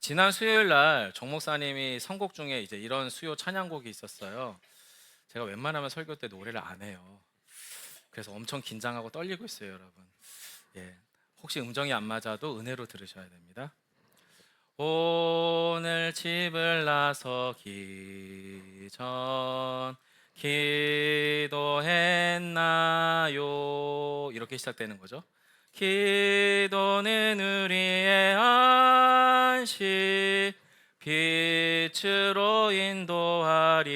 지난 수요일 날 정 목사님이 선곡 중에 이제 이런 수요 찬양곡이 있었어요. 제가 웬만하면 설교 때 노래를 안 해요. 그래서 엄청 긴장하고 떨리고 있어요, 여러분. 예. 혹시 음정이 안 맞아도 은혜로 들으셔야 됩니다. 오늘 집을 나서기 전 기도했나요? 이렇게 시작되는 거죠. 기도는 우리의 안식 빛으로 인도하리.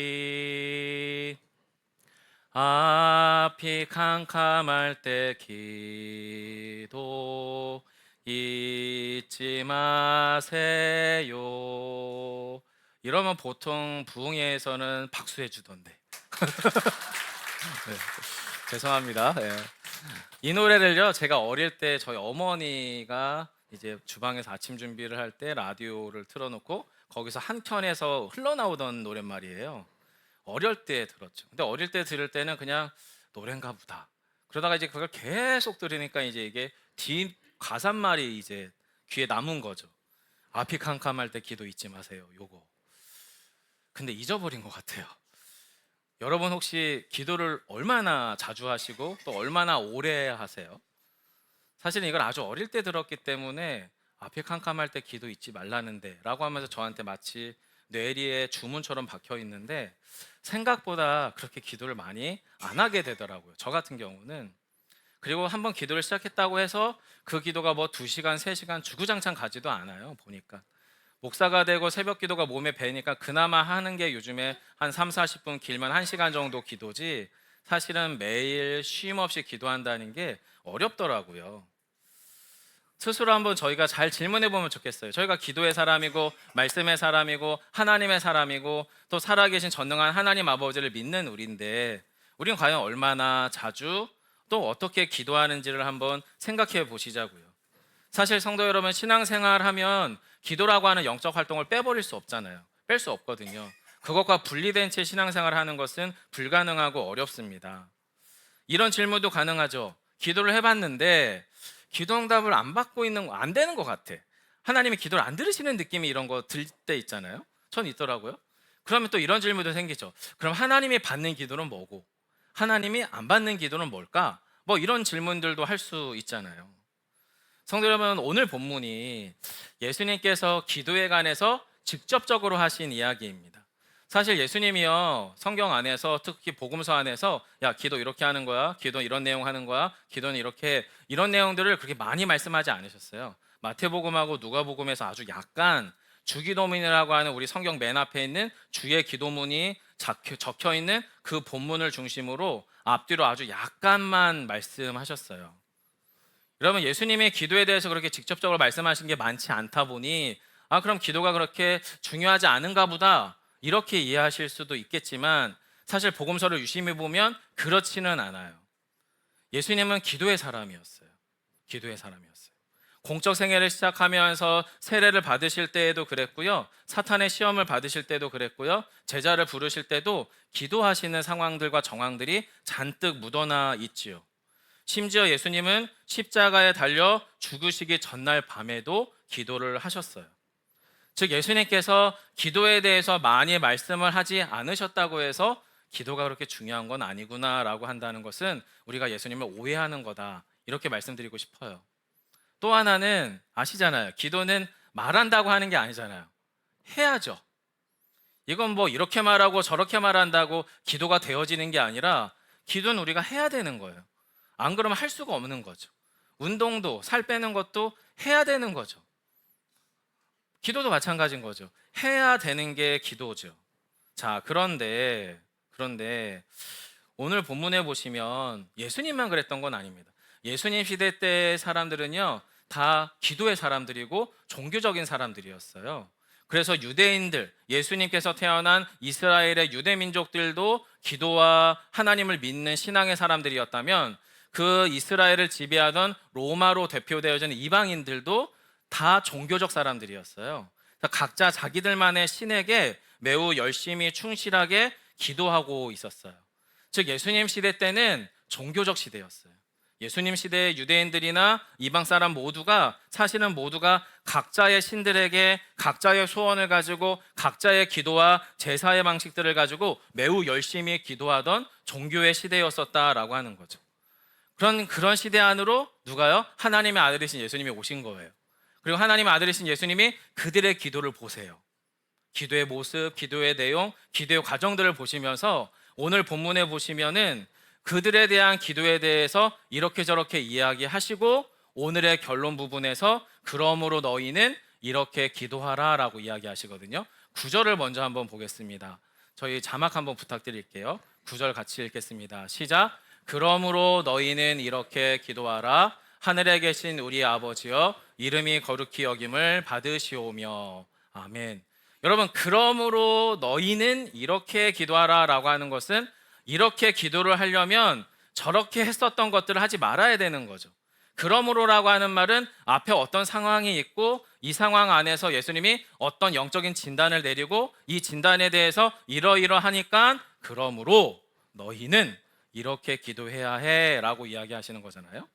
앞이 캄캄할 때 기도 잊지 마세요. 이러면 보통 부흥회에서는 박수해 주던데. 네, 죄송합니다. 예. 이 노래를요, 제가 어릴 때 저희 어머니가 이제 주방에서 아침 준비를 할 때 라디오를 틀어놓고 거기서 한 켠에서 흘러나오던 노랫말이에요. 어릴 때 들었죠. 근데 어릴 때 들을 때는 그냥 노래인가 보다. 그러다가 이제 그걸 계속 들으니까 이제 이게 뒷 가사말이 이제 귀에 남은 거죠. 앞이 캄캄할 때 기도 잊지 마세요. 요거. 근데 잊어버린 것 같아요. 여러분 혹시 기도를 얼마나 자주 하시고 또 얼마나 오래 하세요? 사실은 이걸 아주 어릴 때 들었기 때문에 앞이 캄캄할 때 기도 잊지 말라는데 라고 하면서 저한테 마치 뇌리에 주문처럼 박혀 있는데 생각보다 그렇게 기도를 많이 안 하게 되더라고요. 저 같은 경우는. 그리고 한번 기도를 시작했다고 해서 그 기도가 뭐 2시간, 3시간 주구장창 가지도 않아요. 보니까. 목사가 되고 새벽 기도가 몸에 배니까 그나마 하는 게 요즘에 한 3, 40분 길면 1시간 정도 기도지 사실은 매일 쉼 없이 기도한다는 게 어렵더라고요. 스스로 한번 저희가 잘 질문해 보면 좋겠어요. 저희가 기도의 사람이고 말씀의 사람이고 하나님의 사람이고 또 살아계신 전능한 하나님 아버지를 믿는 우리인데 우리는 과연 얼마나 자주 또 어떻게 기도하는지를 한번 생각해 보시자고요. 사실 성도 여러분, 신앙생활 하면 기도라고 하는 영적 활동을 빼버릴 수 없잖아요. 뺄 수 없거든요. 그것과 분리된 채 신앙생활을 하는 것은 불가능하고 어렵습니다. 이런 질문도 가능하죠. 기도를 해봤는데 기도응답을 안 받고 있는 거 안 되는 것 같아. 하나님이 기도를 안 들으시는 느낌이 이런 거 들 때 있잖아요. 전 있더라고요. 그러면 또 이런 질문도 생기죠. 그럼 하나님이 받는 기도는 뭐고 하나님이 안 받는 기도는 뭘까? 뭐 이런 질문들도 할 수 있잖아요. 성도 여러분, 오늘 본문이 예수님께서 기도에 관해서 직접적으로 하신 이야기입니다. 사실 예수님이요, 성경 안에서 특히 복음서 안에서 야, 기도 이렇게 하는 거야, 기도 이런 내용 하는 거야, 기도는 이렇게, 이런 내용들을 그렇게 많이 말씀하지 않으셨어요. 마태복음하고 누가복음에서 아주 약간 주기도문이라고 하는 우리 성경 맨 앞에 있는 주의 기도문이 적혀 있는 그 본문을 중심으로 앞뒤로 아주 약간만 말씀하셨어요. 여러분, 예수님의 기도에 대해서 그렇게 직접적으로 말씀하신 게 많지 않다 보니 그럼 기도가 그렇게 중요하지 않은가 보다 이렇게 이해하실 수도 있겠지만 사실 복음서를 유심히 보면 그렇지는 않아요. 예수님은 기도의 사람이었어요. 기도의 사람이었어요. 공적 생애를 시작하면서 세례를 받으실 때에도 그랬고요. 사탄의 시험을 받으실 때도 그랬고요. 제자를 부르실 때도 기도하시는 상황들과 정황들이 잔뜩 묻어나 있지요. 심지어 예수님은 십자가에 달려 죽으시기 전날 밤에도 기도를 하셨어요. 즉 예수님께서 기도에 대해서 많이 말씀을 하지 않으셨다고 해서 기도가 그렇게 중요한 건 아니구나라고 한다는 것은 우리가 예수님을 오해하는 거다, 이렇게 말씀드리고 싶어요. 또 하나는 아시잖아요. 기도는 말한다고 하는 게 아니잖아요. 해야죠. 이건 뭐 이렇게 말하고 저렇게 말한다고 기도가 되어지는 게 아니라 기도는 우리가 해야 되는 거예요. 안 그러면 할 수가 없는 거죠. 운동도 살 빼는 것도 해야 되는 거죠. 기도도 마찬가지인 거죠. 해야 되는 게 기도죠. 자, 그런데 오늘 본문에 보시면 예수님만 그랬던 건 아닙니다. 예수님 시대 때 사람들은요, 다 기도의 사람들이고 종교적인 사람들이었어요. 그래서 유대인들, 예수님께서 태어난 이스라엘의 유대 민족들도 기도와 하나님을 믿는 신앙의 사람들이었다면 그 이스라엘을 지배하던 로마로 대표되어지는 이방인들도 다 종교적 사람들이었어요. 각자 자기들만의 신에게 매우 열심히 충실하게 기도하고 있었어요. 즉 예수님 시대 때는 종교적 시대였어요. 예수님 시대의 유대인들이나 이방 사람 모두가 사실은 모두가 각자의 신들에게 각자의 소원을 가지고 각자의 기도와 제사의 방식들을 가지고 매우 열심히 기도하던 종교의 시대였었다라고 하는 거죠. 그런 시대 안으로 누가요? 하나님의 아들이신 예수님이 오신 거예요. 그리고 하나님의 아들이신 예수님이 그들의 기도를 보세요. 기도의 모습, 기도의 내용, 기도의 과정들을 보시면서 오늘 본문에 보시면은 그들에 대한 기도에 대해서 이렇게 저렇게 이야기하시고 오늘의 결론 부분에서 그러므로 너희는 이렇게 기도하라 라고 이야기하시거든요. 9절을 먼저 한번 보겠습니다. 저희 자막 한번 부탁드릴게요. 9절 같이 읽겠습니다. 시작. 그러므로 너희는 이렇게 기도하라. 하늘에 계신 우리 아버지여 이름이 거룩히 여김을 받으시오며. 아멘. 여러분, 그러므로 너희는 이렇게 기도하라 라고 하는 것은 이렇게 기도를 하려면 저렇게 했었던 것들을 하지 말아야 되는 거죠. 그러므로라고 하는 말은 앞에 어떤 상황이 있고 이 상황 안에서 예수님이 어떤 영적인 진단을 내리고 이 진단에 대해서 이러이러하니까 그러므로 너희는 이렇게 기도해야 해 라고 이야기하시는 거잖아요.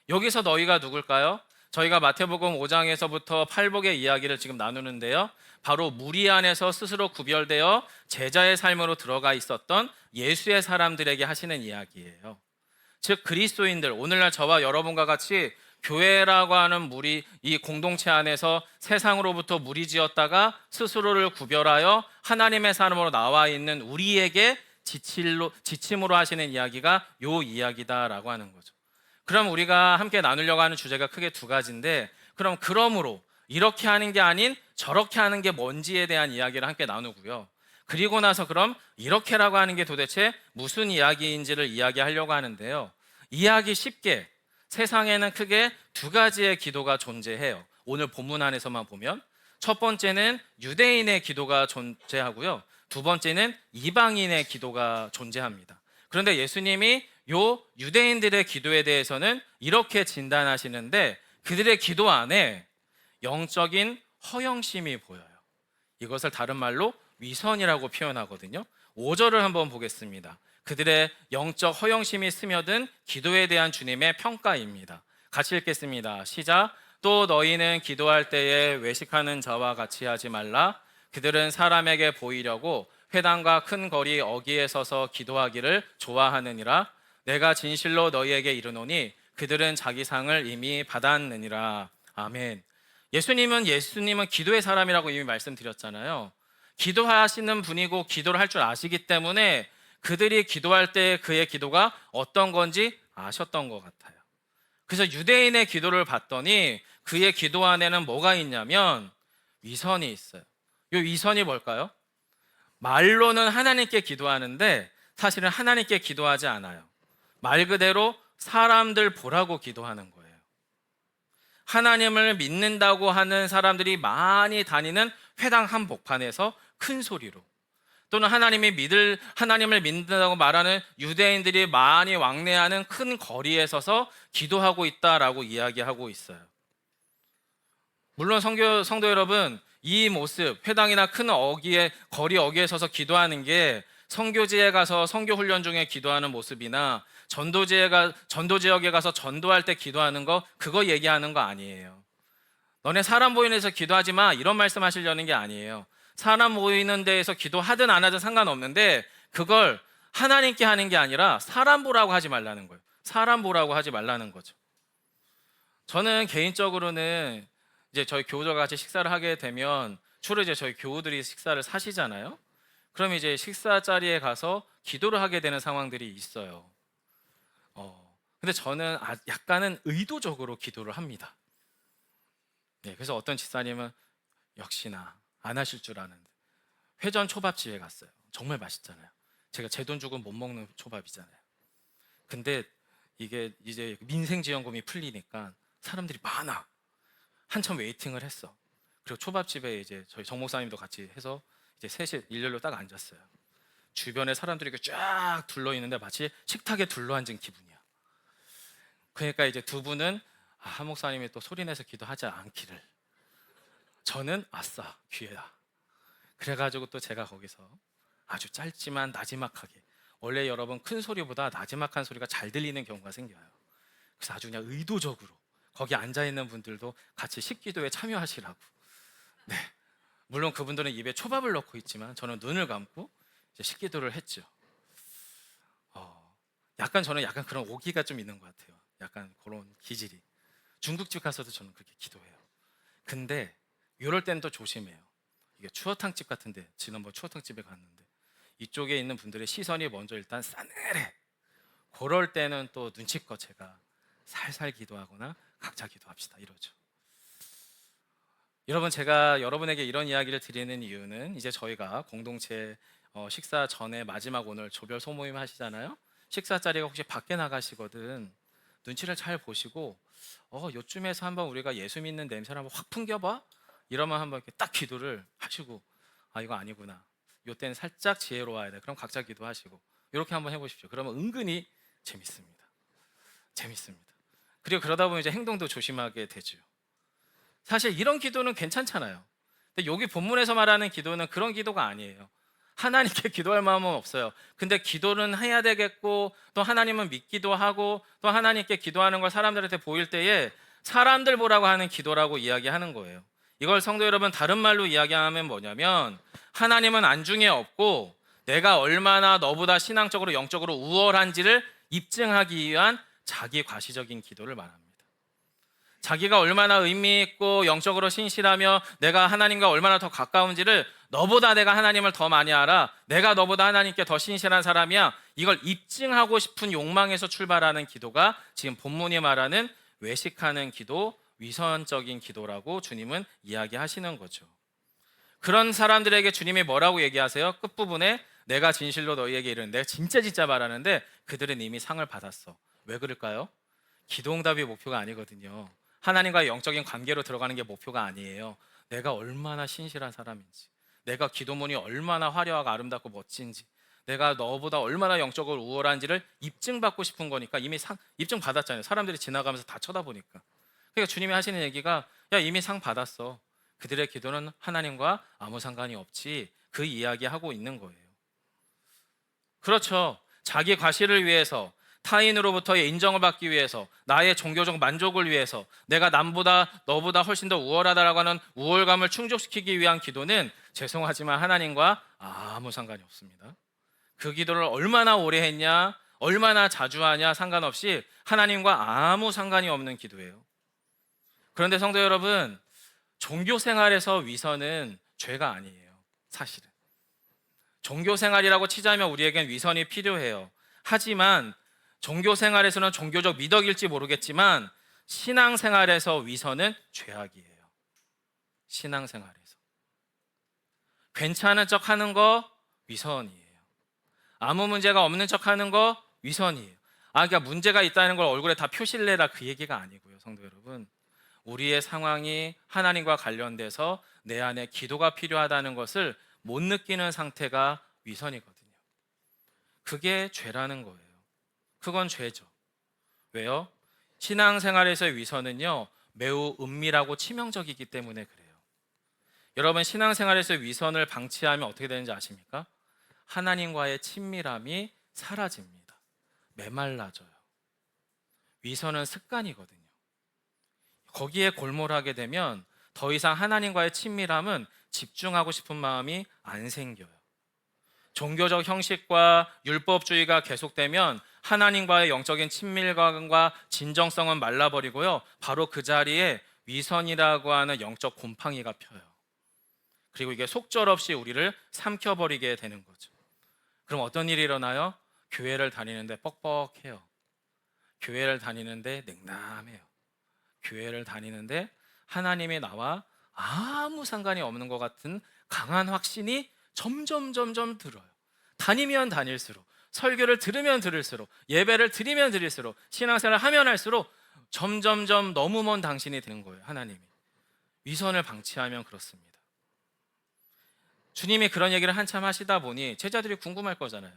여기서 너희가 누굴까요? 저희가 마태복음 5장에서부터 팔복의 이야기를 지금 나누는데요. 바로 무리 안에서 스스로 구별되어 제자의 삶으로 들어가 있었던 예수의 사람들에게 하시는 이야기예요. 즉 그리스도인들, 오늘날 저와 여러분과 같이 교회라고 하는 무리, 이 공동체 안에서 세상으로부터 무리지었다가 스스로를 구별하여 하나님의 사람으로 나와 있는 우리에게 지침으로 하시는 이야기가 요 이야기다라고 하는 거죠. 그럼 우리가 함께 나누려고 하는 주제가 크게 두 가지인데, 그러므로 이렇게 하는 게 아닌 저렇게 하는 게 뭔지에 대한 이야기를 함께 나누고요. 그리고 나서 그럼 이렇게라고 하는 게 도대체 무슨 이야기인지를 이야기하려고 하는데요. 이해하기 쉽게 세상에는 크게 두 가지의 기도가 존재해요. 오늘 본문 안에서만 보면 첫 번째는 유대인의 기도가 존재하고요. 두 번째는 이방인의 기도가 존재합니다. 그런데 예수님이 요 유대인들의 기도에 대해서는 이렇게 진단하시는데 그들의 기도 안에 영적인 허영심이 보여요. 이것을 다른 말로 위선이라고 표현하거든요. 5절을 한번 보겠습니다. 그들의 영적 허영심이 스며든 기도에 대한 주님의 평가입니다. 같이 읽겠습니다. 시작. 또 너희는 기도할 때에 외식하는 자와 같이 하지 말라. 그들은 사람에게 보이려고 회당과 큰 거리 어귀에 서서 기도하기를 좋아하느니라. 내가 진실로 너희에게 이르노니 그들은 자기 상을 이미 받았느니라. 아멘. 예수님은 기도의 사람이라고 이미 말씀드렸잖아요. 기도하시는 분이고 기도를 할 줄 아시기 때문에 그들이 기도할 때 그의 기도가 어떤 건지 아셨던 것 같아요. 그래서 유대인의 기도를 봤더니 그의 기도 안에는 뭐가 있냐면 위선이 있어요. 이 위선이 뭘까요? 말로는 하나님께 기도하는데 사실은 하나님께 기도하지 않아요. 말 그대로 사람들 보라고 기도하는 거예요. 하나님을 믿는다고 하는 사람들이 많이 다니는 회당 한복판에서 큰 소리로, 또는 하나님을 믿는다고 말하는 유대인들이 많이 왕래하는 큰 거리에 서서 기도하고 있다라고 이야기하고 있어요. 물론 성도 여러분, 이 모습, 회당이나 큰 거리 어귀에 서서 기도하는 게 선교지에 가서 선교 훈련 중에 기도하는 모습이나 전도 지역에 가서 전도할 때 기도하는 거, 그거 얘기하는 거 아니에요. 너네 사람 보이는 데서 기도하지 마, 이런 말씀하시려는 게 아니에요. 사람 모이는 데에서 기도하든 안 하든 상관없는데 그걸 하나님께 하는 게 아니라 사람 보라고 하지 말라는 거예요. 사람 보라고 하지 말라는 거죠. 저는 개인적으로는 이제 저희 교우들과 같이 식사를 하게 되면 주로 이제 저희 교우들이 식사를 사시잖아요. 그럼 이제 식사 자리에 가서 기도를 하게 되는 상황들이 있어요. 근데 저는 약간은 의도적으로 기도를 합니다. 네, 그래서 어떤 집사님은 역시나 안 하실 줄 아는데 회전 초밥집에 갔어요. 정말 맛있잖아요. 제가 제 돈 주고 못 먹는 초밥이잖아요. 근데 이게 이제 민생지원금이 풀리니까 사람들이 많아. 한참 웨이팅을 했어. 그리고 초밥집에 이제 저희 정 목사님도 같이 해서 이제 셋이 일렬로 딱 앉았어요. 주변에 사람들이 쫙 둘러 있는데 마치 식탁에 둘러앉은 기분이야. 그러니까 이제 두 분은 한 목사님이 또 소리내서 기도하지 않기를, 저는 아싸 기회다. 그래가지고 또 제가 거기서 아주 짧지만 나지막하게, 원래 여러분 큰 소리보다 나지막한 소리가 잘 들리는 경우가 생겨요. 그래서 아주 그냥 의도적으로 거기 앉아 있는 분들도 같이 식기도에 참여하시라고. 네, 물론 그분들은 입에 초밥을 넣고 있지만 저는 눈을 감고 이제 식기도를 했죠. 약간 저는 약간 그런 오기가 좀 있는 것 같아요. 약간 그런 기질이. 중국집 가서도 저는 그렇게 기도해요. 근데 이럴 때는 또 조심해요. 이게 추어탕집 같은데, 지난번 추어탕집에 갔는데 이쪽에 있는 분들의 시선이 먼저 일단 싸늘해. 그럴 때는 또 눈치껏 제가 살살 기도하거나 각자 기도합시다 이러죠. 여러분, 제가 여러분에게 이런 이야기를 드리는 이유는 이제 저희가 공동체 식사 전에 마지막 오늘 조별 소모임 하시잖아요. 식사 자리가 혹시 밖에 나가시거든 눈치를 잘 보시고 요쯤에서 한번 우리가 예수 믿는 냄새를 한번 확 풍겨봐? 이러면 한번 이렇게 딱 기도를 하시고, 아 이거 아니구나, 요때는 살짝 지혜로워야 돼, 그럼 각자 기도하시고 이렇게 한번 해보십시오. 그러면 은근히 재밌습니다. 재밌습니다. 그리고 그러다 보면 이제 행동도 조심하게 되죠. 사실 이런 기도는 괜찮잖아요. 근데 여기 본문에서 말하는 기도는 그런 기도가 아니에요. 하나님께 기도할 마음은 없어요. 근데 기도는 해야 되겠고, 또 하나님은 믿기도 하고, 또 하나님께 기도하는 걸 사람들한테 보일 때에 사람들 보라고 하는 기도라고 이야기하는 거예요. 이걸 성도 여러분 다른 말로 이야기하면 뭐냐면, 하나님은 안중에 없고 내가 얼마나 너보다 신앙적으로 영적으로 우월한지를 입증하기 위한 자기 과시적인 기도를 말합니다. 자기가 얼마나 의미 있고 영적으로 신실하며 내가 하나님과 얼마나 더 가까운지를, 너보다 내가 하나님을 더 많이 알아, 내가 너보다 하나님께 더 신실한 사람이야, 이걸 입증하고 싶은 욕망에서 출발하는 기도가 지금 본문이 말하는 외식하는 기도, 위선적인 기도라고 주님은 이야기하시는 거죠. 그런 사람들에게 주님이 뭐라고 얘기하세요? 끝부분에 내가 진실로 너희에게 이르는, 내가 진짜 말하는데 그들은 이미 상을 받았어. 왜 그럴까요? 기도응답이 목표가 아니거든요. 하나님과의 영적인 관계로 들어가는 게 목표가 아니에요. 내가 얼마나 신실한 사람인지, 내가 기도문이 얼마나 화려하고 아름답고 멋진지, 내가 너보다 얼마나 영적으로 우월한지를 입증받고 싶은 거니까. 이미 입증 받았잖아요. 사람들이 지나가면서 다 쳐다보니까. 그러니까 주님이 하시는 얘기가, 야 이미 상 받았어. 그들의 기도는 하나님과 아무 상관이 없지. 그 이야기하고 있는 거예요. 그렇죠. 자기 과시를 위해서, 타인으로부터의 인정을 받기 위해서, 나의 종교적 만족을 위해서, 내가 남보다 너보다 훨씬 더 우월하다라고 하는 우월감을 충족시키기 위한 기도는 죄송하지만 하나님과 아무 상관이 없습니다. 그 기도를 얼마나 오래 했냐, 얼마나 자주 하냐 상관없이 하나님과 아무 상관이 없는 기도예요. 그런데 성도 여러분, 종교 생활에서 위선은 죄가 아니에요. 사실은 종교 생활이라고 치자면 우리에겐 위선이 필요해요. 하지만 종교 생활에서는 종교적 미덕일지 모르겠지만 신앙 생활에서 위선은 죄악이에요. 신앙 생활에서 괜찮은 척 하는 거 위선이에요. 아무 문제가 없는 척 하는 거 위선이에요. 그러니까 문제가 있다는 걸 얼굴에 다 표시를 내라, 그 얘기가 아니고요. 성도 여러분, 우리의 상황이 하나님과 관련돼서 내 안에 기도가 필요하다는 것을 못 느끼는 상태가 위선이거든요. 그게 죄라는 거예요. 그건 죄죠. 왜요? 신앙생활에서의 위선은요, 매우 은밀하고 치명적이기 때문에 그래요. 여러분, 신앙생활에서의 위선을 방치하면 어떻게 되는지 아십니까? 하나님과의 친밀함이 사라집니다. 메말라져요. 위선은 습관이거든요. 거기에 골몰하게 되면 더 이상 하나님과의 친밀함은 집중하고 싶은 마음이 안 생겨요. 종교적 형식과 율법주의가 계속되면 하나님과의 영적인 친밀감과 진정성은 말라버리고요, 바로 그 자리에 위선이라고 하는 영적 곰팡이가 펴요. 그리고 이게 속절없이 우리를 삼켜버리게 되는 거죠. 그럼 어떤 일이 일어나요? 교회를 다니는데 뻑뻑해요. 교회를 다니는데 냉담해요. 교회를 다니는데 하나님이 나와 아무 상관이 없는 것 같은 강한 확신이 점점 들어요. 다니면 다닐수록, 설교를 들으면 들을수록, 예배를 드리면 드릴수록, 신앙생활을 하면 할수록 점점 너무 먼 당신이 되는 거예요. 하나님이 위선을 방치하면 그렇습니다. 주님이 그런 얘기를 한참 하시다 보니 제자들이 궁금할 거잖아요.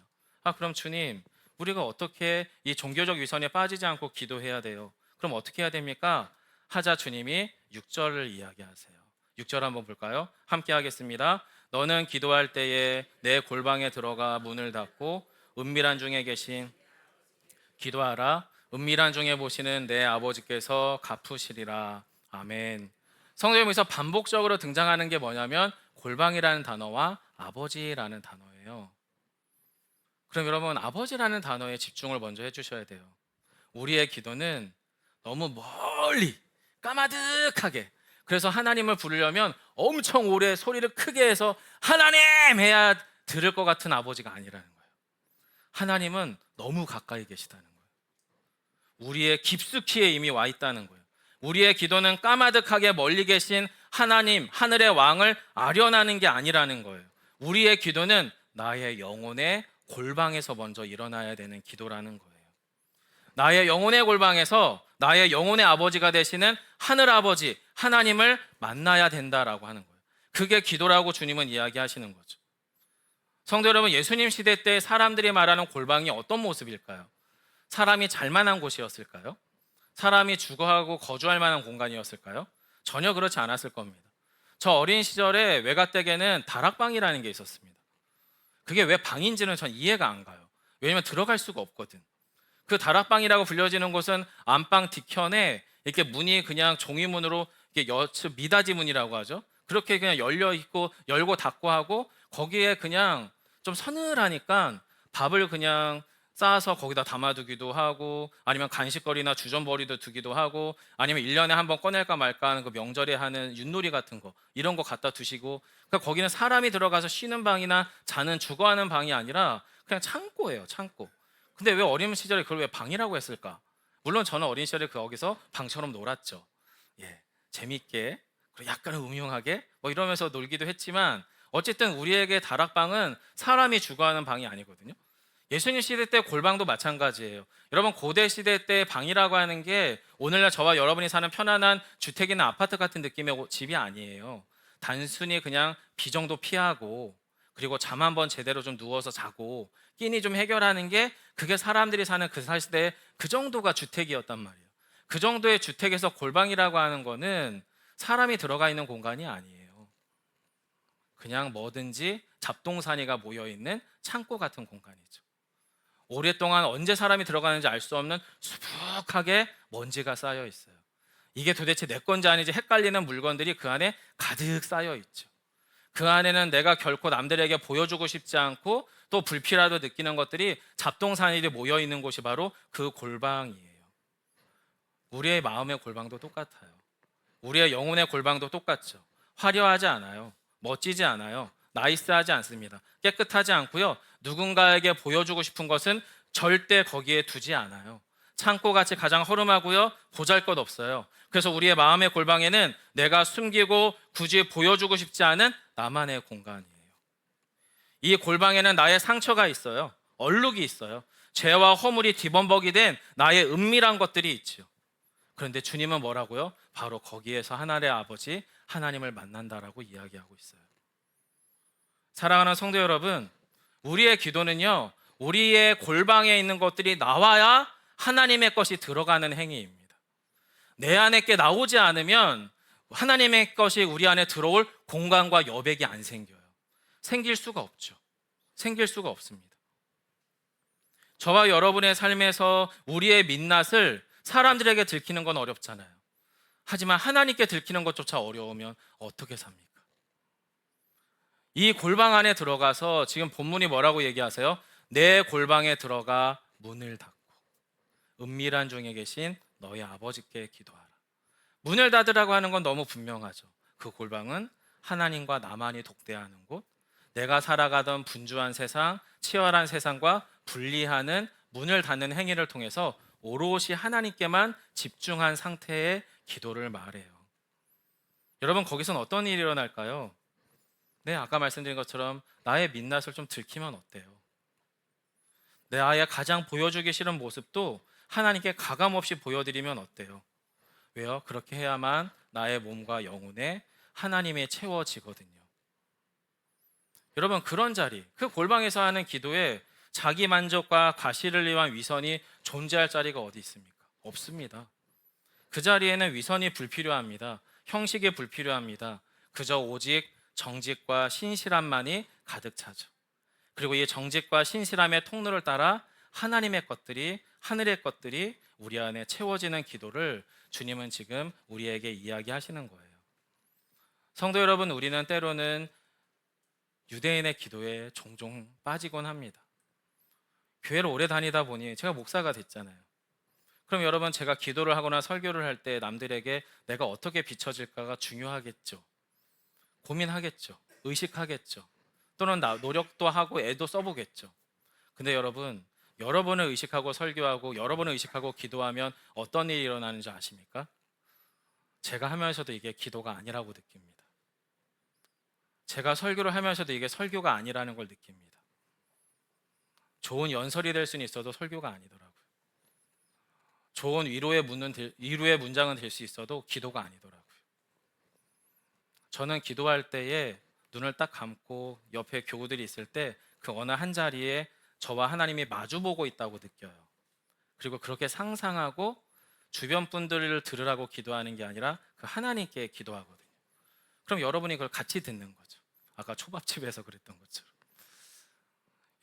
그럼 주님, 우리가 어떻게 이 종교적 위선에 빠지지 않고 기도해야 돼요? 그럼 어떻게 해야 됩니까? 하자 주님이 6절을 이야기하세요. 6절 한번 볼까요? 함께 하겠습니다. 너는 기도할 때에 내 골방에 들어가 문을 닫고 은밀한 중에 계신 기도하라. 은밀한 중에 보시는 내 아버지께서 갚으시리라. 아멘. 성경에서 반복적으로 등장하는 게 뭐냐면 골방이라는 단어와 아버지라는 단어예요. 그럼 여러분, 아버지라는 단어에 집중을 먼저 해주셔야 돼요. 우리의 기도는 너무 멀리 까마득하게, 그래서 하나님을 부르려면 엄청 오래 소리를 크게 해서 하나님 해야 들을 것 같은 아버지가 아니라는 거예요. 하나님은 너무 가까이 계시다는 거예요. 우리의 깊숙이에 이미 와 있다는 거예요. 우리의 기도는 까마득하게 멀리 계신 하나님, 하늘의 왕을 아련하는 게 아니라는 거예요. 우리의 기도는 나의 영혼의 골방에서 먼저 일어나야 되는 기도라는 거예요. 나의 영혼의 골방에서 나의 영혼의 아버지가 되시는 하늘 아버지 하나님을 만나야 된다라고 하는 거예요. 그게 기도라고 주님은 이야기하시는 거죠. 성도 여러분, 예수님 시대 때 사람들이 말하는 골방이 어떤 모습일까요? 사람이 잘 만한 곳이었을까요? 사람이 주거하고 거주할 만한 공간이었을까요? 전혀 그렇지 않았을 겁니다. 저 어린 시절에 외가댁에는 다락방이라는 게 있었습니다. 그게 왜 방인지는 전 이해가 안 가요. 왜냐면 들어갈 수가 없거든. 그 다락방이라고 불려지는 곳은 안방 뒤편에 이렇게 문이 그냥 종이문으로 이렇게 미닫이 문이라고 하죠. 그렇게 그냥 열려 있고 열고 닫고 하고, 거기에 그냥 좀 서늘하니까 밥을 그냥 싸서 거기다 담아두기도 하고, 아니면 간식거리나 주전버리도 두기도 하고, 아니면 1년에 한 번 꺼낼까 말까 하는 그 명절에 하는 윷놀이 같은 거, 이런 거 갖다 두시고, 그러니까 거기는 사람이 들어가서 쉬는 방이나 자는 주거하는 방이 아니라 그냥 창고예요, 창고. 근데 왜 어린 시절에 그걸 왜 방이라고 했을까? 물론 저는 어린 시절에 거기서 방처럼 놀았죠. 예, 재밌게, 그리고 약간 음흉하게 뭐 이러면서 놀기도 했지만, 어쨌든 우리에게 다락방은 사람이 주거하는 방이 아니거든요. 예수님 시대 때 골방도 마찬가지예요. 여러분, 고대 시대 때 방이라고 하는 게 오늘날 저와 여러분이 사는 편안한 주택이나 아파트 같은 느낌의 집이 아니에요. 단순히 그냥 비 정도 피하고, 그리고 잠 한번 제대로 좀 누워서 자고 끼니 좀 해결하는 게, 그게 사람들이 사는 그 시대에 그 정도가 주택이었단 말이에요. 그 정도의 주택에서 골방이라고 하는 거는 사람이 들어가 있는 공간이 아니에요. 그냥 뭐든지 잡동사니가 모여있는 창고 같은 공간이죠. 오랫동안 언제 사람이 들어가는지 알 수 없는 수북하게 먼지가 쌓여 있어요. 이게 도대체 내 건지 아닌지 헷갈리는 물건들이 그 안에 가득 쌓여 있죠. 그 안에는 내가 결코 남들에게 보여주고 싶지 않고 또 불필요하다고 느끼는 것들이, 잡동사니들이 모여 있는 곳이 바로 그 골방이에요. 우리의 마음의 골방도 똑같아요. 우리의 영혼의 골방도 똑같죠. 화려하지 않아요. 멋지지 않아요. 나이스하지 않습니다. 깨끗하지 않고요. 누군가에게 보여주고 싶은 것은 절대 거기에 두지 않아요. 창고같이 가장 허름하고요. 보잘것없어요. 그래서 우리의 마음의 골방에는 내가 숨기고 굳이 보여주고 싶지 않은 나만의 공간이에요. 이 골방에는 나의 상처가 있어요. 얼룩이 있어요. 죄와 허물이 뒤범벅이 된 나의 은밀한 것들이 있죠. 그런데 주님은 뭐라고요? 바로 거기에서 하나님의 아버지 하나님을 만난다라고 이야기하고 있어요. 사랑하는 성도 여러분, 우리의 기도는요, 우리의 골방에 있는 것들이 나와야 하나님의 것이 들어가는 행위입니다. 내 안에 게 나오지 않으면 하나님의 것이 우리 안에 들어올 공간과 여백이 안 생겨요. 생길 수가 없죠. 생길 수가 없습니다. 저와 여러분의 삶에서 우리의 민낯을 사람들에게 들키는 건 어렵잖아요. 하지만 하나님께 들키는 것조차 어려우면 어떻게 삽니까? 이 골방 안에 들어가서, 지금 본문이 뭐라고 얘기하세요? 내 골방에 들어가 문을 닫고 은밀한 중에 계신 너희 아버지께 기도하라. 문을 닫으라고 하는 건 너무 분명하죠. 그 골방은 하나님과 나만이 독대하는 곳, 내가 살아가던 분주한 세상, 치열한 세상과 분리하는 문을 닫는 행위를 통해서 오롯이 하나님께만 집중한 상태의 기도를 말해요. 여러분, 거기선 어떤 일이 일어날까요? 네, 아까 말씀드린 것처럼 나의 민낯을 좀 들키면 어때요? 내 아이의 가장 보여주기 싫은 모습도 하나님께 가감없이 보여드리면 어때요? 왜요? 그렇게 해야만 나의 몸과 영혼에 하나님이 채워지거든요. 여러분, 그런 자리, 그 골방에서 하는 기도에 자기 만족과 과시를 위한 위선이 존재할 자리가 어디 있습니까? 없습니다. 그 자리에는 위선이 불필요합니다. 형식이 불필요합니다. 그저 오직 정직과 신실함만이 가득 차죠. 그리고 이 정직과 신실함의 통로를 따라 하나님의 것들이 하늘의 것들이 우리 안에 채워지는 기도를 주님은 지금 우리에게 이야기하시는 거예요. 성도 여러분, 우리는 때로는 유대인의 기도에 종종 빠지곤 합니다. 교회를 오래 다니다 보니 제가 목사가 됐잖아요. 그럼 여러분, 제가 기도를 하거나 설교를 할 때 남들에게 내가 어떻게 비춰질까가 중요하겠죠. 고민하겠죠. 의식하겠죠. 또는 노력도 하고 애도 써보겠죠. 근데 여러분, 여러분을 의식하고 설교하고 여러분을 의식하고 기도하면 어떤 일이 일어나는지 아십니까? 제가 하면서도 이게 기도가 아니라고 느낍니다. 제가 설교를 하면서도 이게 설교가 아니라는 걸 느낍니다. 좋은 연설이 될 수는 있어도 설교가 아니더라고요. 좋은 위로의 문장은 될 수 있어도 기도가 아니더라고요. 저는 기도할 때에 눈을 딱 감고 옆에 교우들이 있을 때 그 어느 한 자리에 저와 하나님이 마주보고 있다고 느껴요. 그리고 그렇게 상상하고 주변 분들을 들으라고 기도하는 게 아니라 그 하나님께 기도하거든요. 그럼 여러분이 그걸 같이 듣는 거죠. 아까 초밥집에서 그랬던 것처럼.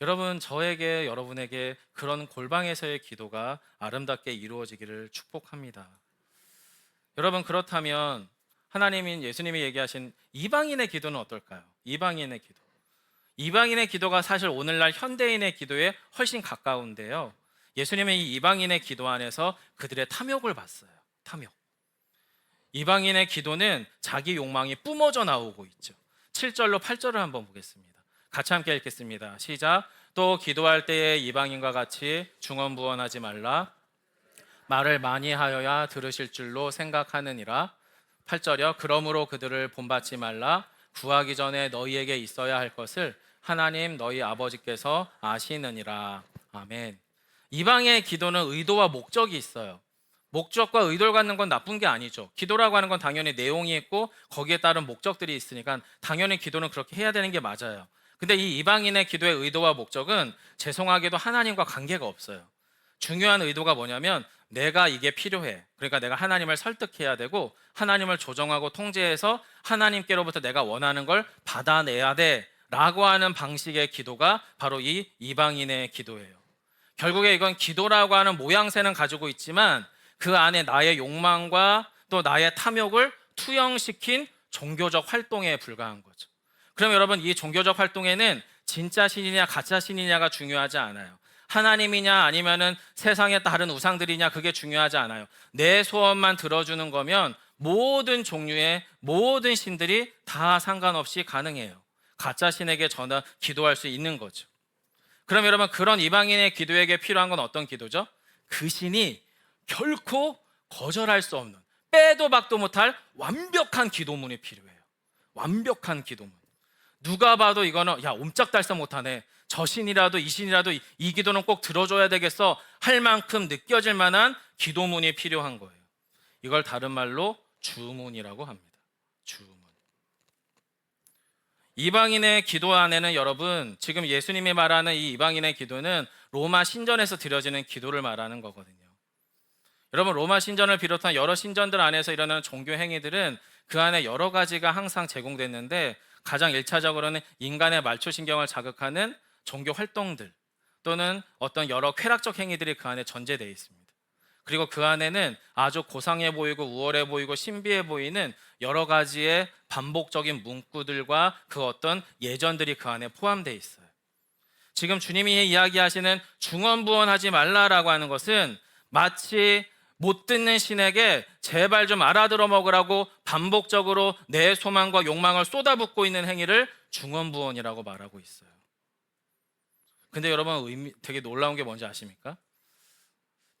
여러분, 저에게 여러분에게 그런 골방에서의 기도가 아름답게 이루어지기를 축복합니다. 여러분, 그렇다면 하나님인 예수님이 얘기하신 이방인의 기도는 어떨까요? 이방인의 기도. 이방인의 기도가 사실 오늘날 현대인의 기도에 훨씬 가까운데요. 예수님은 이 이방인의 기도 안에서 그들의 탐욕을 봤어요. 탐욕. 이방인의 기도는 자기 욕망이 뿜어져 나오고 있죠. 7절로 8절을 한번 보겠습니다. 같이 함께 읽겠습니다. 시작. 또 기도할 때에 이방인과 같이 중언부언하지 말라. 말을 많이 하여야 들으실 줄로 생각하느니라. 8절이요. 그러므로 그들을 본받지 말라. 구하기 전에 너희에게 있어야 할 것을 하나님 너희 아버지께서 아시느니라. 아멘. 이방의 기도는 의도와 목적이 있어요. 목적과 의도를 갖는 건 나쁜 게 아니죠. 기도라고 하는 건 당연히 내용이 있고 거기에 따른 목적들이 있으니까 당연히 기도는 그렇게 해야 되는 게 맞아요. 근데 이 이방인의 기도의 의도와 목적은 죄송하게도 하나님과 관계가 없어요. 중요한 의도가 뭐냐면 내가 이게 필요해. 그러니까 내가 하나님을 설득해야 되고 하나님을 조정하고 통제해서 하나님께로부터 내가 원하는 걸 받아내야 돼 라고 하는 방식의 기도가 바로 이 이방인의 기도예요. 결국에 이건 기도라고 하는 모양새는 가지고 있지만 그 안에 나의 욕망과 또 나의 탐욕을 투영시킨 종교적 활동에 불과한 거죠. 그럼 여러분, 이 종교적 활동에는 진짜 신이냐 가짜 신이냐가 중요하지 않아요. 하나님이냐 아니면은 세상에 다른 우상들이냐 그게 중요하지 않아요. 내 소원만 들어주는 거면 모든 종류의 모든 신들이 다 상관없이 가능해요. 가짜 신에게 전화 기도할 수 있는 거죠. 그럼 여러분, 그런 이방인의 기도에게 필요한 건 어떤 기도죠? 그 신이 결코 거절할 수 없는, 빼도 박도 못할 완벽한 기도문이 필요해요. 완벽한 기도문. 누가 봐도 이거는 야 옴짝달싹 못하네. 저 신이라도 이 신이라도 이 기도는 꼭 들어줘야 되겠어 할 만큼 느껴질 만한 기도문이 필요한 거예요. 이걸 다른 말로 주문이라고 합니다. 주문. 이방인의 기도 안에는 여러분, 지금 예수님이 말하는 이 이방인의 기도는 로마 신전에서 드려지는 기도를 말하는 거거든요. 여러분, 로마 신전을 비롯한 여러 신전들 안에서 일어나는 종교 행위들은 그 안에 여러 가지가 항상 제공됐는데 가장 1차적으로는 인간의 말초신경을 자극하는 종교 활동들 또는 어떤 여러 쾌락적 행위들이 그 안에 전제되어 있습니다. 그리고 그 안에는 아주 고상해 보이고 우월해 보이고 신비해 보이는 여러 가지의 반복적인 문구들과 그 어떤 예전들이 그 안에 포함되어 있어요. 지금 주님이 이야기하시는 중언부언하지 말라라고 하는 것은 마치 못 듣는 신에게 제발 좀 알아들어 먹으라고 반복적으로 내 소망과 욕망을 쏟아붓고 있는 행위를 중언부언이라고 말하고 있어요. 근데 여러분, 되게 놀라운 게 뭔지 아십니까?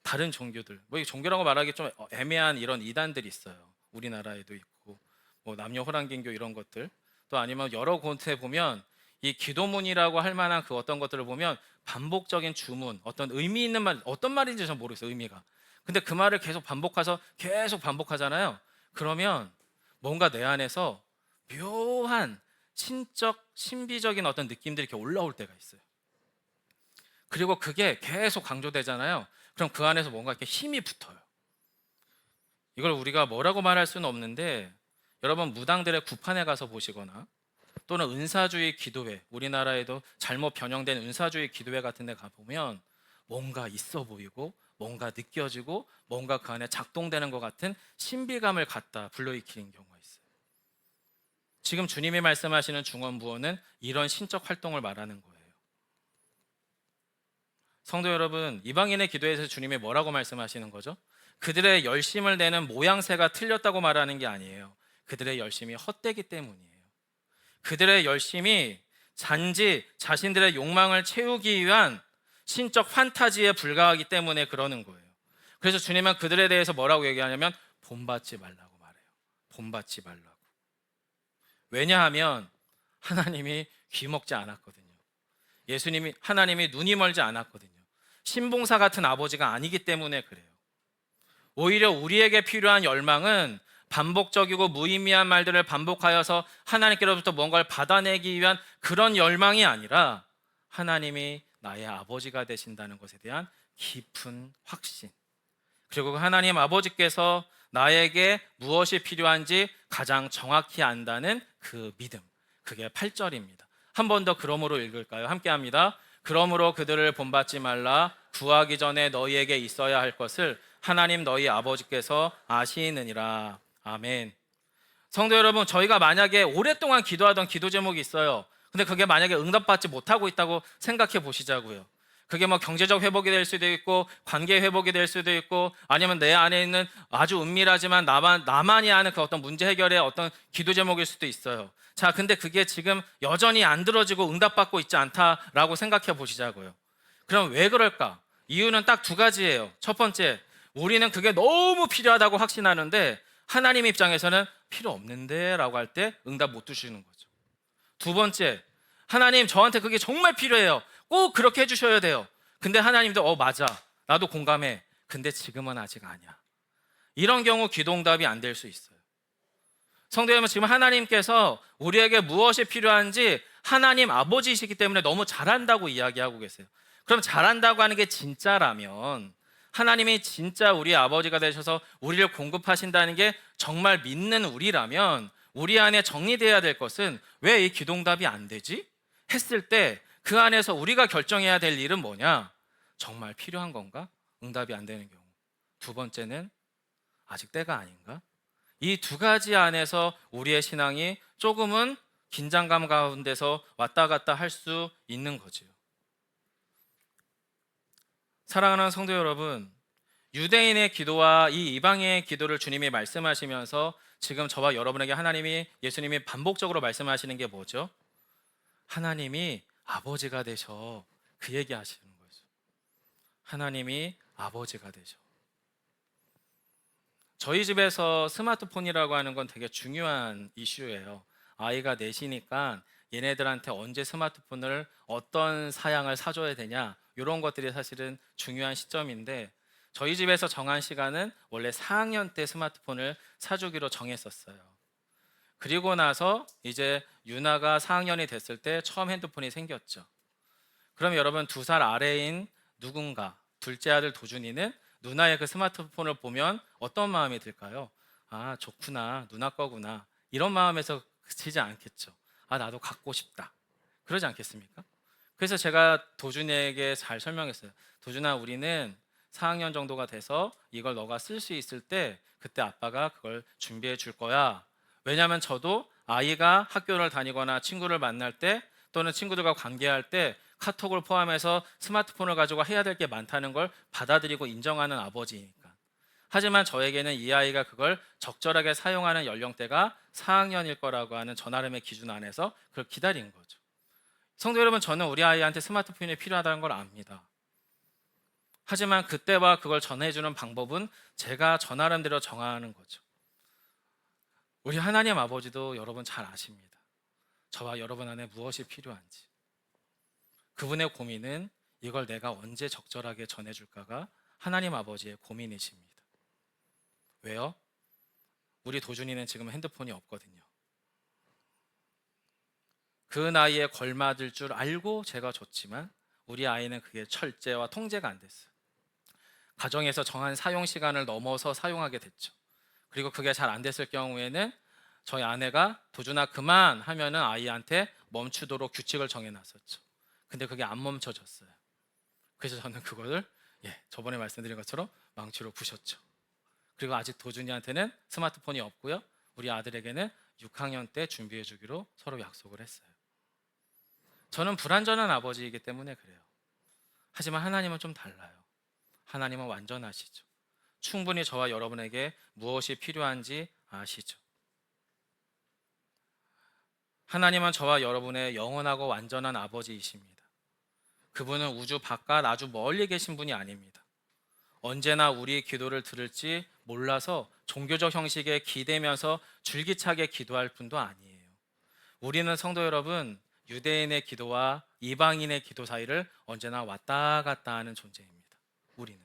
다른 종교들, 뭐 이 종교라고 말하기 좀 애매한 이런 이단들이 있어요. 우리나라에도 있고 뭐 남녀호랑개교 이런 것들, 또 아니면 여러 곳에 보면 이 기도문이라고 할 만한 그 어떤 것들을 보면 반복적인 주문, 어떤 의미 있는 말, 어떤 말인지 전 모르겠어요, 의미가. 근데 그 말을 계속 반복하잖아요. 그러면 뭔가 내 안에서 묘한 신적, 신비적인 어떤 느낌들이 이렇게 올라올 때가 있어요. 그리고 그게 계속 강조되잖아요. 그럼 그 안에서 뭔가 이렇게 힘이 붙어요. 이걸 우리가 뭐라고 말할 수는 없는데 여러분, 무당들의 구판에 가서 보시거나 또는 은사주의 기도회, 우리나라에도 잘못 변형된 은사주의 기도회 같은 데 가보면 뭔가 있어 보이고 뭔가 느껴지고 뭔가 그 안에 작동되는 것 같은 신비감을 갖다 불러일으키는 경우가 있어요. 지금 주님이 말씀하시는 중언부언은 이런 신적 활동을 말하는 거예요. 성도 여러분, 이방인의 기도에서 주님이 뭐라고 말씀하시는 거죠? 그들의 열심을 내는 모양새가 틀렸다고 말하는 게 아니에요. 그들의 열심이 헛되기 때문이에요. 그들의 열심이 단지 자신들의 욕망을 채우기 위한 신적 판타지에 불과하기 때문에 그러는 거예요. 그래서 주님은 그들에 대해서 뭐라고 얘기하냐면 본받지 말라고 말해요. 본받지 말라고. 왜냐하면 하나님이 귀먹지 않았거든요. 하나님이 눈이 멀지 않았거든요. 신봉사 같은 아버지가 아니기 때문에 그래요. 오히려 우리에게 필요한 열망은 반복적이고 무의미한 말들을 반복하여서 하나님께로부터 뭔가를 받아내기 위한 그런 열망이 아니라 하나님이 나의 아버지가 되신다는 것에 대한 깊은 확신, 그리고 하나님 아버지께서 나에게 무엇이 필요한지 가장 정확히 안다는 그 믿음, 그게 8절입니다. 한 번 더 그러므로 읽을까요? 함께 합니다. 그러므로 그들을 본받지 말라. 구하기 전에 너희에게 있어야 할 것을 하나님 너희 아버지께서 아시느니라. 아멘. 성도 여러분, 저희가 만약에 오랫동안 기도하던 기도 제목이 있어요. 근데 그게 만약에 응답받지 못하고 있다고 생각해 보시자고요. 그게 뭐 경제적 회복이 될 수도 있고 관계 회복이 될 수도 있고 아니면 내 안에 있는 아주 은밀하지만 나만이 아는 그 어떤 문제 해결의 어떤 기도 제목일 수도 있어요. 자, 근데 그게 지금 여전히 안 들어지고 응답받고 있지 않다라고 생각해 보시자고요. 그럼 왜 그럴까? 이유는 딱 두 가지예요. 첫 번째, 우리는 그게 너무 필요하다고 확신하는데 하나님 입장에서는 필요 없는데 라고 할 때 응답 못 주시는 거죠. 두 번째, 하나님 저한테 그게 정말 필요해요. 꼭 그렇게 해주셔야 돼요. 근데 하나님도 맞아, 나도 공감해. 근데 지금은 아직 아니야. 이런 경우 기도응답이 안 될 수 있어요. 성도 여러분, 지금 하나님께서 우리에게 무엇이 필요한지 하나님 아버지이시기 때문에 너무 잘한다고 이야기하고 계세요. 그럼 잘한다고 하는 게 진짜라면, 하나님이 진짜 우리 아버지가 되셔서 우리를 공급하신다는 게 정말 믿는 우리라면 우리 안에 정리돼야 될 것은 왜 이 기도응답이 안 되지? 했을 때 그 안에서 우리가 결정해야 될 일은 뭐냐? 정말 필요한 건가? 응답이 안 되는 경우. 두 번째는 아직 때가 아닌가? 이 두 가지 안에서 우리의 신앙이 조금은 긴장감 가운데서 왔다 갔다 할 수 있는 거지요. 사랑하는 성도 여러분, 유대인의 기도와 이 이방인의 기도를 주님이 말씀하시면서 지금 저와 여러분에게 예수님이 반복적으로 말씀하시는 게 뭐죠? 하나님이 아버지가 되셔. 그 얘기 하시는 거죠. 하나님이 아버지가 되셔. 저희 집에서 스마트폰이라고 하는 건 되게 중요한 이슈예요. 아이가 넷이니까 얘네들한테 언제 스마트폰을 어떤 사양을 사줘야 되냐, 이런 것들이 사실은 중요한 시점인데, 저희 집에서 정한 시간은 원래 4학년 때 스마트폰을 사주기로 정했었어요. 그리고 나서 이제 유나가 4학년이 됐을 때 처음 핸드폰이 생겼죠. 그럼 여러분, 2살 아래인 누군가, 둘째 아들 도준이는 누나의 그 스마트폰을 보면 어떤 마음이 들까요? 아, 좋구나, 누나 거구나, 이런 마음에서 그치지 않겠죠. 아, 나도 갖고 싶다, 그러지 않겠습니까? 그래서 제가 도준이에게 잘 설명했어요. 도준아, 우리는 4학년 정도가 돼서 이걸 너가 쓸 수 있을 때 그때 아빠가 그걸 준비해 줄 거야. 왜냐하면 저도 아이가 학교를 다니거나 친구를 만날 때 또는 친구들과 관계할 때 카톡을 포함해서 스마트폰을 가지고 해야 될 게 많다는 걸 받아들이고 인정하는 아버지니까. 하지만 저에게는 이 아이가 그걸 적절하게 사용하는 연령대가 4학년일 거라고 하는 저 나름의 기준 안에서 그걸 기다린 거죠. 성도 여러분, 저는 우리 아이한테 스마트폰이 필요하다는 걸 압니다. 하지만 그때와 그걸 전해주는 방법은 제가 저 나름대로 정하는 거죠. 우리 하나님 아버지도 여러분 잘 아십니다. 저와 여러분 안에 무엇이 필요한지. 그분의 고민은 이걸 내가 언제 적절하게 전해줄까가 하나님 아버지의 고민이십니다. 왜요? 우리 도준이는 지금 핸드폰이 없거든요. 그 나이에 걸맞을 줄 알고 제가 줬지만 우리 아이는 그게 철제와 통제가 안 됐어요. 가정에서 정한 사용 시간을 넘어서 사용하게 됐죠. 그리고 그게 잘 안 됐을 경우에는 저희 아내가 도준아 그만 하면은 아이한테 멈추도록 규칙을 정해놨었죠. 근데 그게 안 멈춰졌어요. 그래서 저는 그거를 저번에 말씀드린 것처럼 망치로 부셨죠. 그리고 아직 도준이한테는 스마트폰이 없고요. 우리 아들에게는 6학년 때 준비해 주기로 서로 약속을 했어요. 저는 불완전한 아버지이기 때문에 그래요. 하지만 하나님은 좀 달라요. 하나님은 완전하시죠. 충분히 저와 여러분에게 무엇이 필요한지 아시죠. 하나님은 저와 여러분의 영원하고 완전한 아버지이십니다. 그분은 우주 바깥 아주 멀리 계신 분이 아닙니다. 언제나 우리의 기도를 들을지 몰라서 종교적 형식에 기대면서 줄기차게 기도할 분도 아니에요. 우리는 성도 여러분, 유대인의 기도와 이방인의 기도 사이를 언제나 왔다 갔다 하는 존재입니다. 우리는.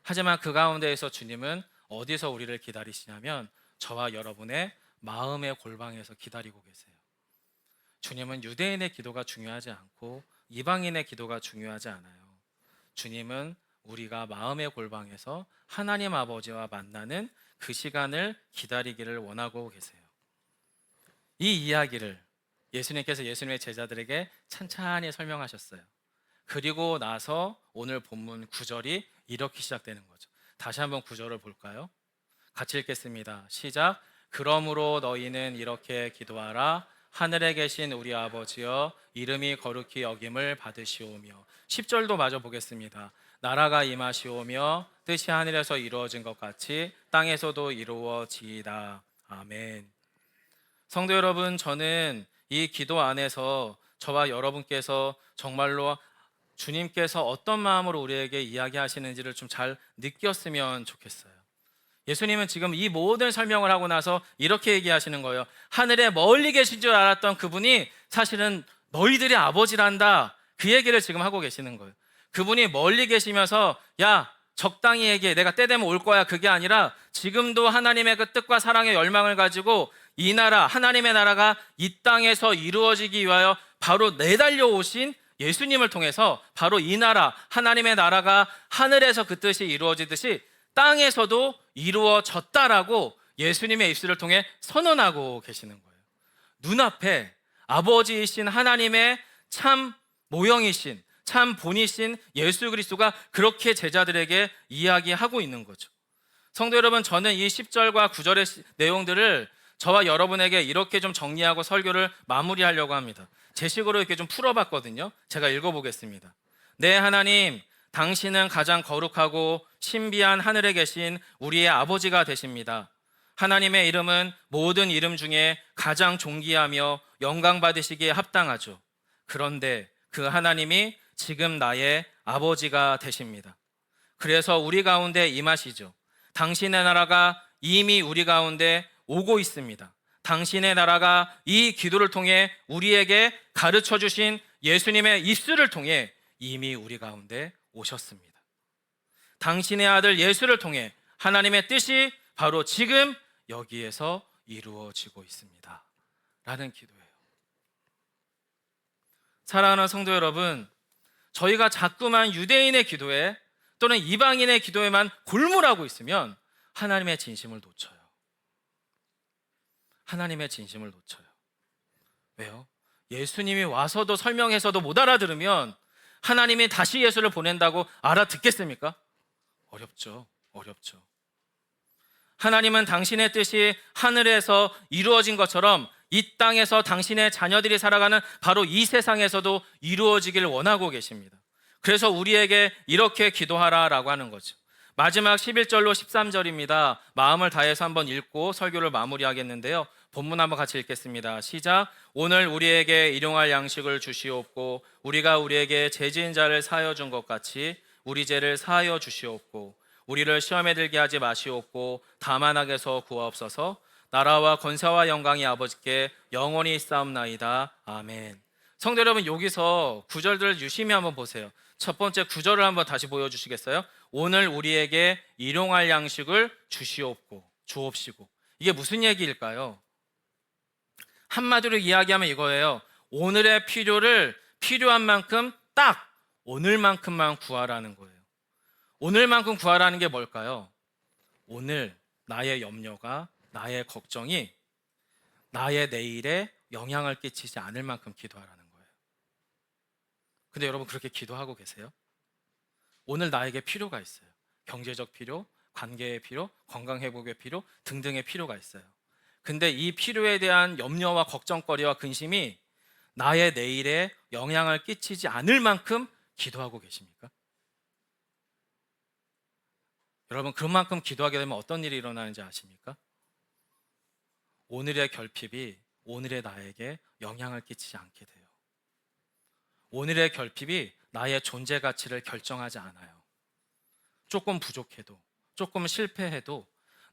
하지만 그 가운데에서 주님은 어디서 우리를 기다리시냐면 저와 여러분의 마음의 골방에서 기다리고 계세요. 주님은 유대인의 기도가 중요하지 않고 이방인의 기도가 중요하지 않아요. 주님은 우리가 마음의 골방에서 하나님 아버지와 만나는 그 시간을 기다리기를 원하고 계세요. 이 이야기를 예수님께서 예수님의 제자들에게 찬찬히 설명하셨어요. 그리고 나서 오늘 본문 9절이 이렇게 시작되는 거죠. 다시 한번 9절을 볼까요? 같이 읽겠습니다. 시작. 그러므로 너희는 이렇게 기도하라. 하늘에 계신 우리 아버지여, 이름이 거룩히 여김을 받으시오며. 10절도 마저 보겠습니다. 나라가 임하시오며 뜻이 하늘에서 이루어진 것 같이 땅에서도 이루어지이다. 아멘. 성도 여러분, 저는 이 기도 안에서 저와 여러분께서 정말로 주님께서 어떤 마음으로 우리에게 이야기하시는지를 좀 잘 느꼈으면 좋겠어요. 예수님은 지금 이 모든 설명을 하고 나서 이렇게 얘기하시는 거예요. 하늘에 멀리 계신 줄 알았던 그분이 사실은 너희들의 아버지란다. 그 얘기를 지금 하고 계시는 거예요. 그분이 멀리 계시면서 야, 적당히 얘기해. 내가 때 되면 올 거야. 그게 아니라 지금도 하나님의 그 뜻과 사랑의 열망을 가지고 이 나라, 하나님의 나라가 이 땅에서 이루어지기 위하여 바로 내달려 오신 예수님을 통해서 바로 이 나라, 하나님의 나라가 하늘에서 그 뜻이 이루어지듯이 땅에서도 이루어졌다라고 예수님의 입술을 통해 선언하고 계시는 거예요. 눈앞에 아버지이신 하나님의 참 모형이신, 참 본이신 예수 그리스도가 그렇게 제자들에게 이야기하고 있는 거죠. 성도 여러분, 저는 이 10절과 9절의 내용들을 저와 여러분에게 이렇게 좀 정리하고 설교를 마무리하려고 합니다. 제 식으로 이렇게 좀 풀어봤거든요. 제가 읽어보겠습니다. 네, 하나님, 당신은 가장 거룩하고 신비한 하늘에 계신 우리의 아버지가 되십니다. 하나님의 이름은 모든 이름 중에 가장 존귀하며 영광 받으시기에 합당하죠. 그런데 그 하나님이 지금 나의 아버지가 되십니다. 그래서 우리 가운데 임하시죠. 당신의 나라가 이미 우리 가운데 오고 있습니다. 당신의 나라가 이 기도를 통해 우리에게 가르쳐 주신 예수님의 입술을 통해 이미 우리 가운데 오셨습니다. 당신의 아들 예수를 통해 하나님의 뜻이 바로 지금 여기에서 이루어지고 있습니다. 라는 기도예요. 사랑하는 성도 여러분, 저희가 자꾸만 유대인의 기도에 또는 이방인의 기도에만 골몰하고 있으면 하나님의 진심을 놓쳐요. 하나님의 진심을 놓쳐요. 왜요? 예수님이 와서도 설명해서도 못 알아들으면 하나님이 다시 예수를 보낸다고 알아듣겠습니까? 어렵죠. 어렵죠. 하나님은 당신의 뜻이 하늘에서 이루어진 것처럼 이 땅에서 당신의 자녀들이 살아가는 바로 이 세상에서도 이루어지길 원하고 계십니다. 그래서 우리에게 이렇게 기도하라라고 하는 거죠. 마지막 11절로 13절입니다. 마음을 다해서 한번 읽고 설교를 마무리하겠는데요. 본문 한번 같이 읽겠습니다. 시작. 오늘 우리에게 일용할 양식을 주시옵고 우리가 우리에게 죄 지은 자를 사하여 준 것 같이 우리 죄를 사하여 주시옵고 우리를 시험에 들게 하지 마시옵고 다만 악에서 구하옵소서. 나라와 권세와 영광이 아버지께 영원히 있사옵나이다. 아멘. 성도 여러분, 여기서 구절들을 유심히 한번 보세요. 첫 번째 구절을 한번 다시 보여주시겠어요? 오늘 우리에게 일용할 양식을 주옵시고. 이게 무슨 얘기일까요? 한마디로 이야기하면 이거예요. 오늘의 필요를 필요한 만큼 딱 오늘만큼만 구하라는 거예요. 오늘만큼 구하라는 게 뭘까요? 오늘 나의 염려가, 나의 걱정이 나의 내일에 영향을 끼치지 않을 만큼 기도하라는 거예요. 근데 여러분, 그렇게 기도하고 계세요? 오늘 나에게 필요가 있어요. 경제적 필요, 관계의 필요, 건강 회복의 필요 등등의 필요가 있어요. 근데 이 필요에 대한 염려와 걱정거리와 근심이 나의 내일에 영향을 끼치지 않을 만큼 기도하고 계십니까? 여러분, 그만큼 기도하게 되면 어떤 일이 일어나는지 아십니까? 오늘의 결핍이 오늘의 나에게 영향을 끼치지 않게 돼요. 오늘의 결핍이 나의 존재 가치를 결정하지 않아요. 조금 부족해도, 조금 실패해도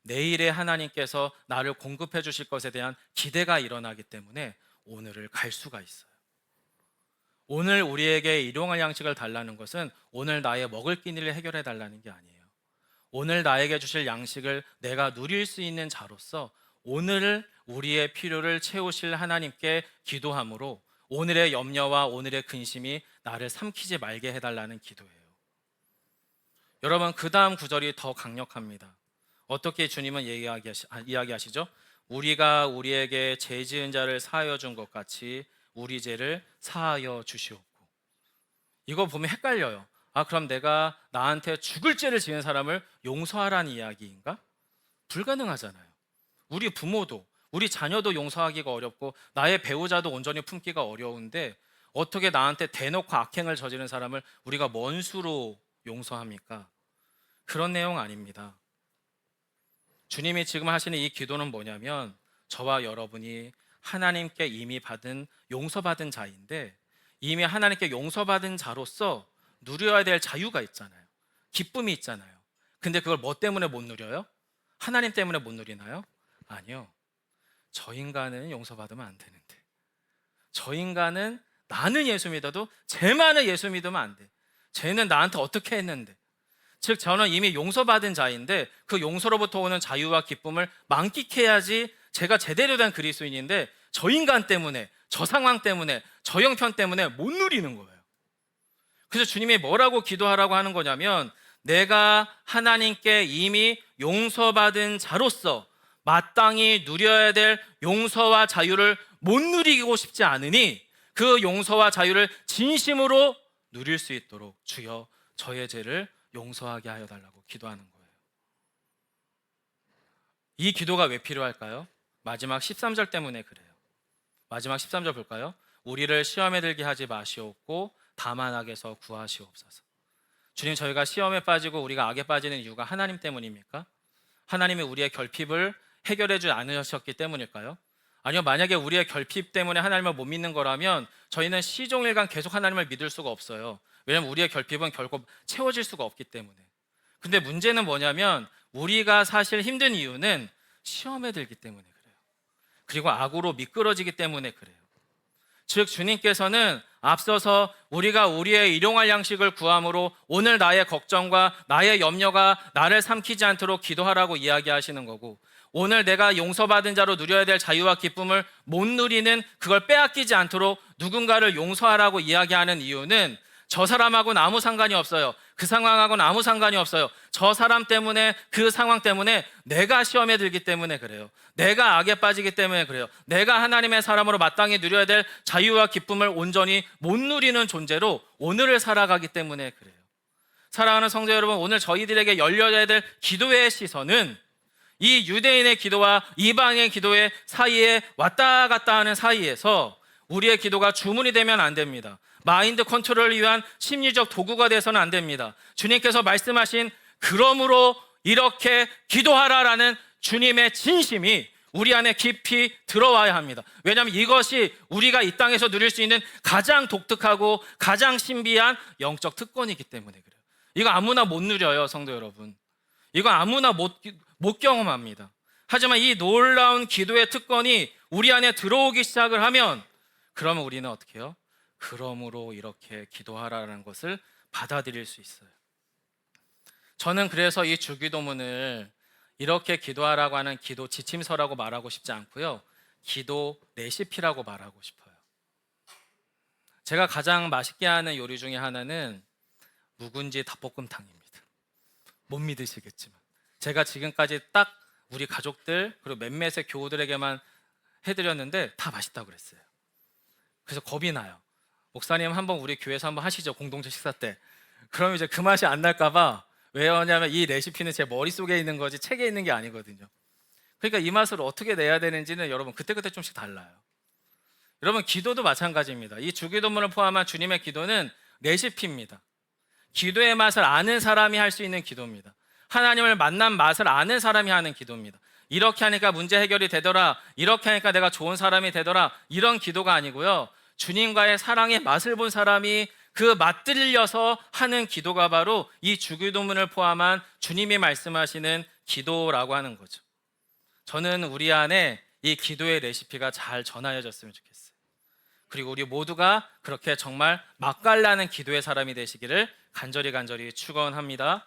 내일의 하나님께서 나를 공급해 주실 것에 대한 기대가 일어나기 때문에 오늘을 갈 수가 있어요. 오늘 우리에게 일용할 양식을 달라는 것은 오늘 나의 먹을 끼니를 해결해 달라는 게 아니에요. 오늘 나에게 주실 양식을 내가 누릴 수 있는 자로서 오늘 우리의 필요를 채우실 하나님께 기도함으로 오늘의 염려와 오늘의 근심이 나를 삼키지 말게 해달라는 기도예요. 여러분, 그 다음 구절이 더 강력합니다. 어떻게 주님은 이야기하시죠? 우리가 우리에게 죄 지은 자를 사하여 준 것 같이 우리 죄를 사하여 주시옵고. 이거 보면 헷갈려요. 그럼 내가 나한테 죽을 죄를 지은 사람을 용서하라는 이야기인가? 불가능하잖아요. 우리 부모도, 우리 자녀도 용서하기가 어렵고 나의 배우자도 온전히 품기가 어려운데 어떻게 나한테 대놓고 악행을 저지른 사람을 우리가 뭔 수로 용서합니까? 그런 내용 아닙니다. 주님이 지금 하시는 이 기도는 뭐냐면 저와 여러분이 하나님께 이미 용서받은 자인데 이미 하나님께 용서받은 자로서 누려야 될 자유가 있잖아요. 기쁨이 있잖아요. 근데 그걸 뭐 때문에 못 누려요? 하나님 때문에 못 누리나요? 아니요. 저 인간은 용서받으면 안 되는데, 저 인간은 나는 예수 믿어도 쟤만은 예수 믿으면 안 돼. 쟤는 나한테 어떻게 했는데. 즉 저는 이미 용서받은 자인데 그 용서로부터 오는 자유와 기쁨을 만끽해야지 제가 제대로 된 그리스도인인데 저 인간 때문에, 저 상황 때문에, 저 형편 때문에 못 누리는 거예요. 그래서 주님이 뭐라고 기도하라고 하는 거냐면 내가 하나님께 이미 용서받은 자로서 마땅히 누려야 될 용서와 자유를 못 누리고 싶지 않으니 그 용서와 자유를 진심으로 누릴 수 있도록 주여 저의 죄를 용서하게 하여 달라고 기도하는 거예요. 이 기도가 왜 필요할까요? 마지막 13절 때문에 그래요. 마지막 13절 볼까요? 우리를 시험에 들게 하지 마시옵고 다만 악에서 구하시옵소서. 주님, 저희가 시험에 빠지고 우리가 악에 빠지는 이유가 하나님 때문입니까? 하나님이 우리의 결핍을 해결해 주지 않으셨기 때문일까요? 아니요, 만약에 우리의 결핍 때문에 하나님을 못 믿는 거라면 저희는 시종일관 계속 하나님을 믿을 수가 없어요. 왜냐하면 우리의 결핍은 결코 채워질 수가 없기 때문에. 근데 문제는 뭐냐면 우리가 사실 힘든 이유는 시험에 들기 때문에 그래요. 그리고 악으로 미끄러지기 때문에 그래요. 즉 주님께서는 앞서서 우리가 우리의 일용할 양식을 구함으로 오늘 나의 걱정과 나의 염려가 나를 삼키지 않도록 기도하라고 이야기하시는 거고, 오늘 내가 용서받은 자로 누려야 될 자유와 기쁨을 못 누리는 그걸 빼앗기지 않도록 누군가를 용서하라고 이야기하는 이유는 저 사람하고는 아무 상관이 없어요. 그 상황하고는 아무 상관이 없어요. 저 사람 때문에, 그 상황 때문에 내가 시험에 들기 때문에 그래요. 내가 악에 빠지기 때문에 그래요. 내가 하나님의 사람으로 마땅히 누려야 될 자유와 기쁨을 온전히 못 누리는 존재로 오늘을 살아가기 때문에 그래요. 사랑하는 성도 여러분, 오늘 저희들에게 열려야 될 기도의 시선은 이 유대인의 기도와 이방의 기도의 사이에 왔다 갔다 하는 사이에서 우리의 기도가 주문이 되면 안 됩니다. 마인드 컨트롤을 위한 심리적 도구가 돼서는 안 됩니다. 주님께서 말씀하신 그러므로 이렇게 기도하라라는 주님의 진심이 우리 안에 깊이 들어와야 합니다. 왜냐하면 이것이 우리가 이 땅에서 누릴 수 있는 가장 독특하고 가장 신비한 영적 특권이기 때문에 그래요. 이거 아무나 못 누려요, 성도 여러분. 이거 아무나 못 경험합니다. 하지만 이 놀라운 기도의 특권이 우리 안에 들어오기 시작을 하면 그러면 우리는 어떻게 해요? 그러므로 이렇게 기도하라는 것을 받아들일 수 있어요. 저는 그래서 이 주기도문을 이렇게 기도하라고 하는 기도 지침서라고 말하고 싶지 않고요, 기도 레시피라고 말하고 싶어요. 제가 가장 맛있게 하는 요리 중에 하나는 묵은지 닭볶음탕입니다. 못 믿으시겠지만 제가 지금까지 딱 우리 가족들 그리고 몇몇의 교우들에게만 해드렸는데 다 맛있다고 그랬어요. 그래서 겁이 나요. 목사님 한번 우리 교회에서 한번 하시죠, 공동체 식사 때. 그럼 이제 그 맛이 안 날까봐. 왜냐하면 이 레시피는 제 머릿속에 있는 거지 책에 있는 게 아니거든요. 그러니까 이 맛을 어떻게 내야 되는지는 여러분 그때그때 좀씩 달라요. 여러분 기도도 마찬가지입니다. 이 주기도문을 포함한 주님의 기도는 레시피입니다. 기도의 맛을 아는 사람이 할 수 있는 기도입니다. 하나님을 만난 맛을 아는 사람이 하는 기도입니다. 이렇게 하니까 문제 해결이 되더라, 이렇게 하니까 내가 좋은 사람이 되더라, 이런 기도가 아니고요. 주님과의 사랑의 맛을 본 사람이 그 맛들려서 하는 기도가 바로 이 주기도문을 포함한 주님이 말씀하시는 기도라고 하는 거죠. 저는 우리 안에 이 기도의 레시피가 잘 전하여졌으면 좋겠어요. 그리고 우리 모두가 그렇게 정말 맛깔나는 기도의 사람이 되시기를 간절히 축원합니다.